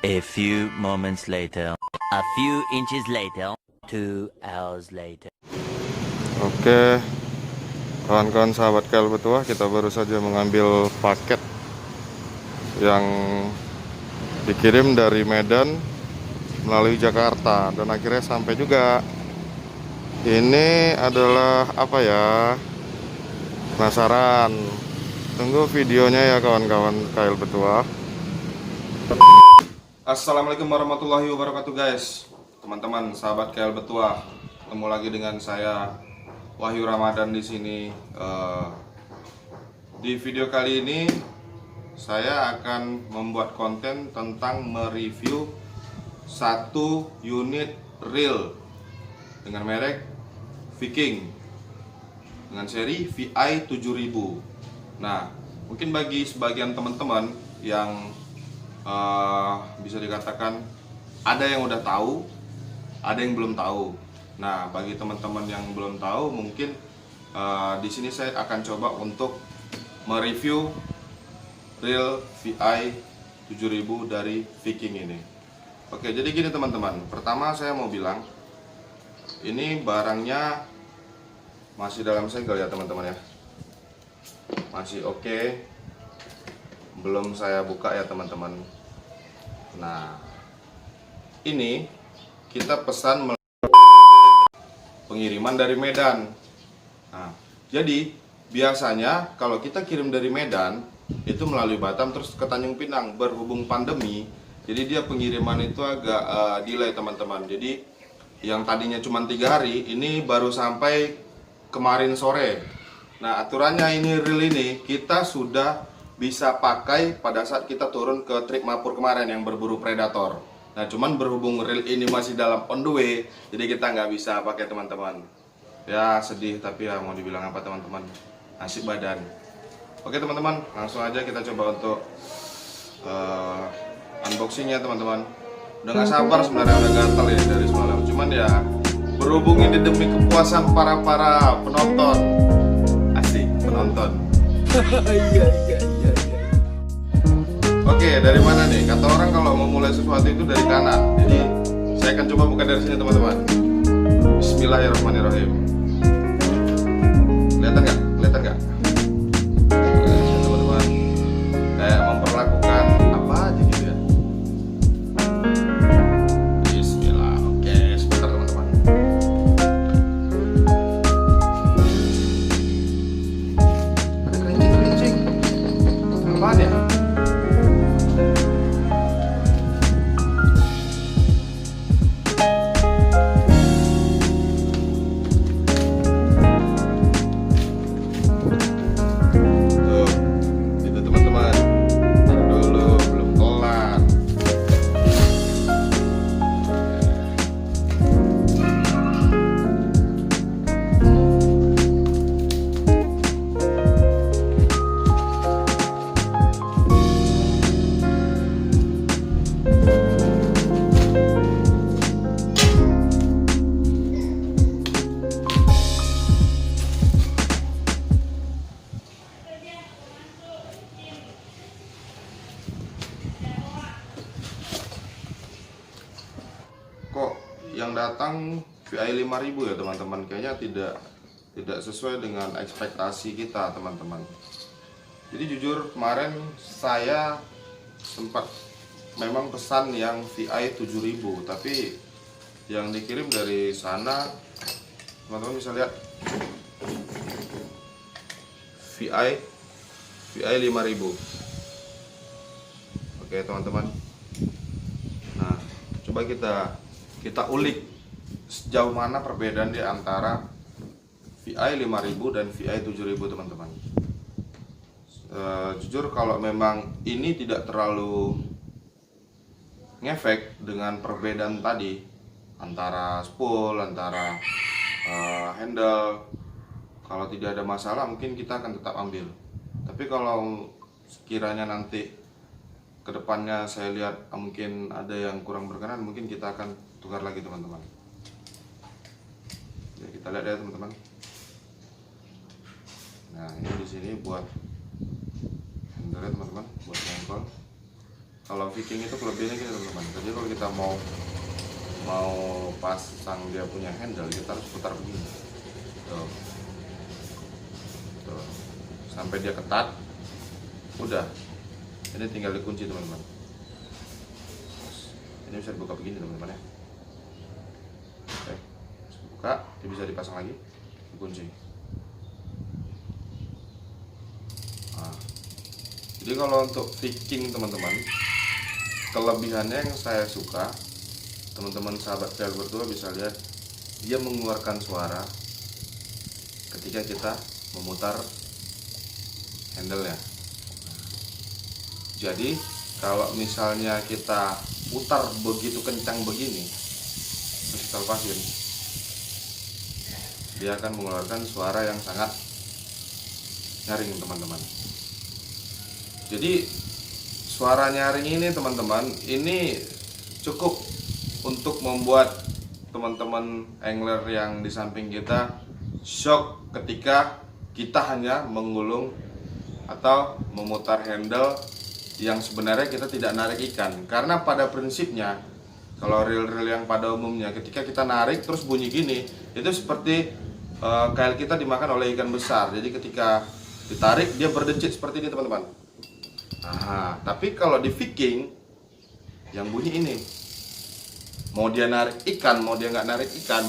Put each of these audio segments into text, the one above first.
A few moments later. A few inches later. 2 hours later. Oke, kawan-kawan sahabat KL Betuah, kita baru saja mengambil paket yang dikirim dari Medan melalui Jakarta dan akhirnya sampai juga. Ini adalah apa ya? Penasaran? Tunggu videonya ya kawan-kawan KL Betuah. Assalamualaikum warahmatullahi wabarakatuh guys, teman-teman sahabat KL Betuah, ketemu lagi dengan saya Wahyu Ramadan di sini. Di video kali ini saya akan membuat konten tentang mereview satu unit reel dengan merek Viking dengan seri VI 7000. Nah, mungkin bagi sebagian teman-teman yang bisa dikatakan ada yang udah tahu, ada yang belum tahu. Nah, bagi teman-teman yang belum tahu, mungkin di sini saya akan coba untuk mereview reel VI 7000 dari Viking ini. Oke, jadi gini teman-teman. Pertama saya mau bilang, ini barangnya masih dalam segel ya teman-teman ya. Masih oke. Belum saya buka ya teman-teman. Nah, ini kita pesan pengiriman dari Medan. Nah, jadi biasanya kalau kita kirim dari Medan itu melalui Batam terus ke Tanjung Pinang. Berhubung pandemi, jadi dia pengiriman itu agak delay teman-teman. Jadi yang tadinya cuma 3 hari, ini baru sampai kemarin sore. Nah, aturannya ini reel ini kita sudah bisa pakai pada saat kita turun ke trip Mapur kemarin yang berburu predator. Nah, cuman berhubung reel ini masih dalam on the way, jadi kita nggak bisa pakai teman-teman. Ya sedih, tapi ya mau dibilang apa teman-teman, nasib badan. Oke teman-teman, langsung aja kita coba untuk unboxingnya teman-teman. Udah nggak sabar sebenarnya, udah gatal ya dari semalam. Cuman ya berhubung ini demi kepuasan para penonton, asik penonton. Iya. Oke, dari mana nih? Kata orang kalau mau mulai sesuatu itu dari kanan. Jadi saya akan coba buka dari sini teman-teman. Bismillahirrahmanirrahim. Kelihatan nggak? Kelihatan nggak? Teman-teman, kayak memperlakukan apa aja gitu ya. Bismillah. Oke, sebentar teman-teman. Ada kerincing. Apaan ya? Kok yang datang VI 5000 ya teman-teman, kayaknya tidak sesuai dengan ekspektasi kita teman-teman. Jadi jujur kemarin saya sempat memang pesan yang VI 7000, tapi yang dikirim dari sana teman-teman bisa lihat VI 5000. Oke teman-teman, nah coba kita ulik sejauh mana perbedaan di antara VI 5000 dan VI 7000 teman-teman. Jujur kalau memang ini tidak terlalu ngefek dengan perbedaan tadi antara spool, antara handle, kalau tidak ada masalah mungkin kita akan tetap ambil. Tapi kalau sekiranya nanti kedepannya saya lihat mungkin ada yang kurang berkenan, mungkin kita akan tukar lagi teman-teman. Ya, kita lihat ya teman-teman. Nah, ini di sini buat handle teman-teman, buat jengkol. Kalau Viking itu kelebihannya gini teman-teman. Jadi kalau kita mau pasang dia punya handle, kita harus putar begini. Tuh. Tuh. Sampai dia ketat. Udah. Ini tinggal dikunci teman-teman. Ini bisa dibuka begini teman-teman ya. Oke. Buka, dia bisa dipasang lagi, dikunci. Nah. Jadi kalau untuk Viking teman-teman, kelebihannya yang saya suka, teman-teman sahabat trail berdua bisa lihat, dia mengeluarkan suara ketika kita memutar handle-nya. Jadi kalau misalnya kita putar begitu kencang begini, terus kita lepasin, dia akan mengeluarkan suara yang sangat nyaring teman-teman. Jadi suara nyaring ini teman-teman, ini cukup untuk membuat teman-teman angler yang di samping kita shock ketika kita hanya menggulung atau memutar handle yang sebenarnya kita tidak narik ikan. Karena pada prinsipnya, kalau reel-reel yang pada umumnya ketika kita narik terus bunyi gini, itu seperti kail kita dimakan oleh ikan besar. Jadi ketika ditarik dia berdecit seperti ini teman-teman. Nah, tapi kalau di Viking yang bunyi ini, mau dia narik ikan, mau dia nggak narik ikan,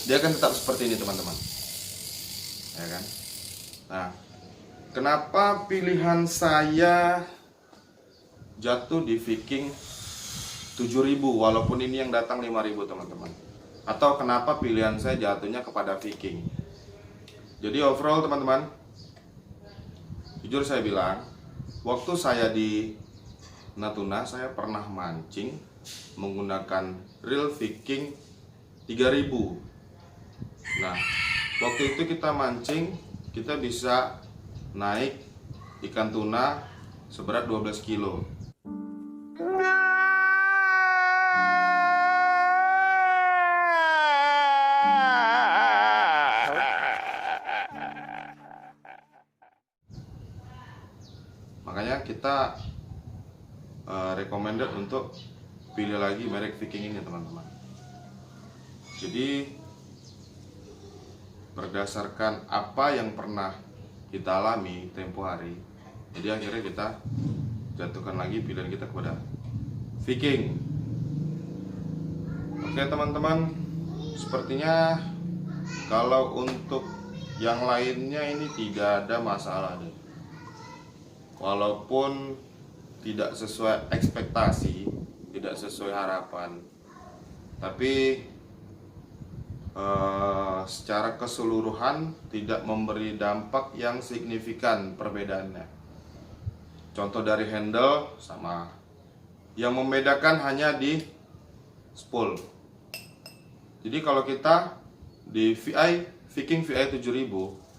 dia akan tetap seperti ini teman-teman, ya kan? Nah, kenapa pilihan saya jatuh di Viking 7000 walaupun ini yang datang 5000 teman-teman? Atau kenapa pilihan saya jatuhnya kepada Viking? Jadi overall teman-teman, jujur saya bilang, waktu saya di Natuna, saya pernah mancing menggunakan reel Viking 3000. Nah, waktu itu kita mancing, kita bisa naik ikan tuna seberat 12 kilo. Makanya kita recommended untuk pilih lagi merek Viking ini teman-teman. Jadi berdasarkan apa yang pernah kita alami tempo hari, jadi akhirnya kita jatuhkan lagi pilihan kita kepada Viking. Oke teman-teman, sepertinya kalau untuk yang lainnya ini tidak ada masalah deh. Walaupun tidak sesuai ekspektasi, tidak sesuai harapan, tapi secara keseluruhan tidak memberi dampak yang signifikan perbedaannya. Contoh dari handle sama, yang membedakan hanya di spool. Jadi kalau kita di Viking VI 7000,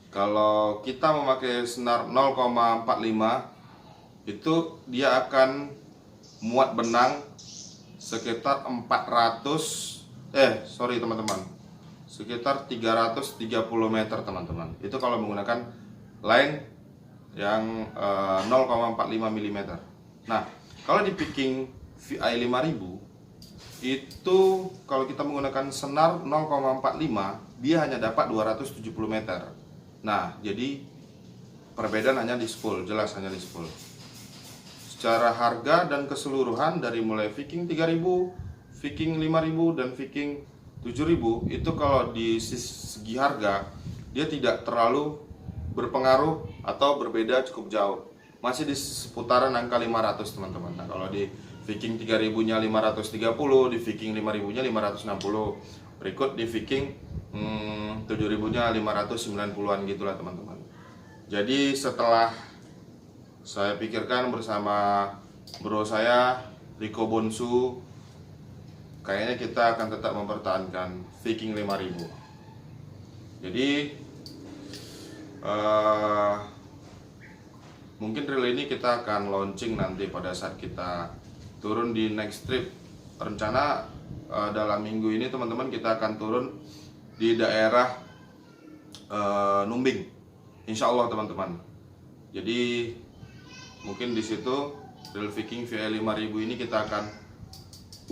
kalau kita memakai senar 0,45, itu dia akan muat benang sekitar sekitar 330 meter teman-teman. Itu kalau menggunakan line yang 0,45 mm. Nah, kalau di Viking VI 5000 itu kalau kita menggunakan senar 0,45, dia hanya dapat 270 meter. Nah, jadi perbedaan hanya di spool, jelas hanya di spool. Secara harga dan keseluruhan dari mulai Viking 3000, Viking 5000 dan Viking 7000 itu kalau di segi harga dia tidak terlalu berpengaruh atau berbeda cukup jauh. Masih di seputaran angka 500 teman-teman. Nah, kalau di Viking 3000-nya 530, di Viking 5000-nya 560. Berikut di Viking 7000-nya 590-an gitulah teman-teman. Jadi setelah saya pikirkan bersama bro saya Rico Bonsu, kayaknya kita akan tetap mempertahankan Viking 5000. Jadi mungkin reel ini kita akan launching nanti pada saat kita turun di next trip. Rencana dalam minggu ini teman-teman kita akan turun di daerah Numbing, insya Allah teman-teman. Jadi mungkin di situ Real Viking VE 5000 ini kita akan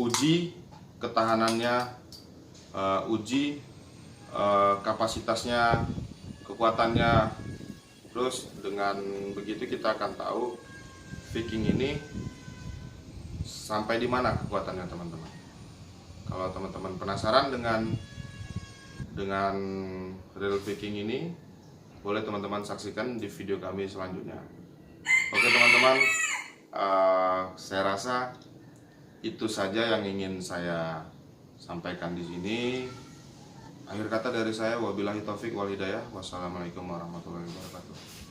uji ketahanannya, uji kapasitasnya, kekuatannya. Terus dengan begitu kita akan tahu Viking ini sampai di mana kekuatannya, teman-teman. Kalau teman-teman penasaran dengan Real Viking ini, boleh teman-teman saksikan di video kami selanjutnya. Oke teman-teman, saya rasa itu saja yang ingin saya sampaikan di sini. Akhir kata dari saya, wabillahi taufik wal hidayah. Wassalamualaikum warahmatullahi wabarakatuh.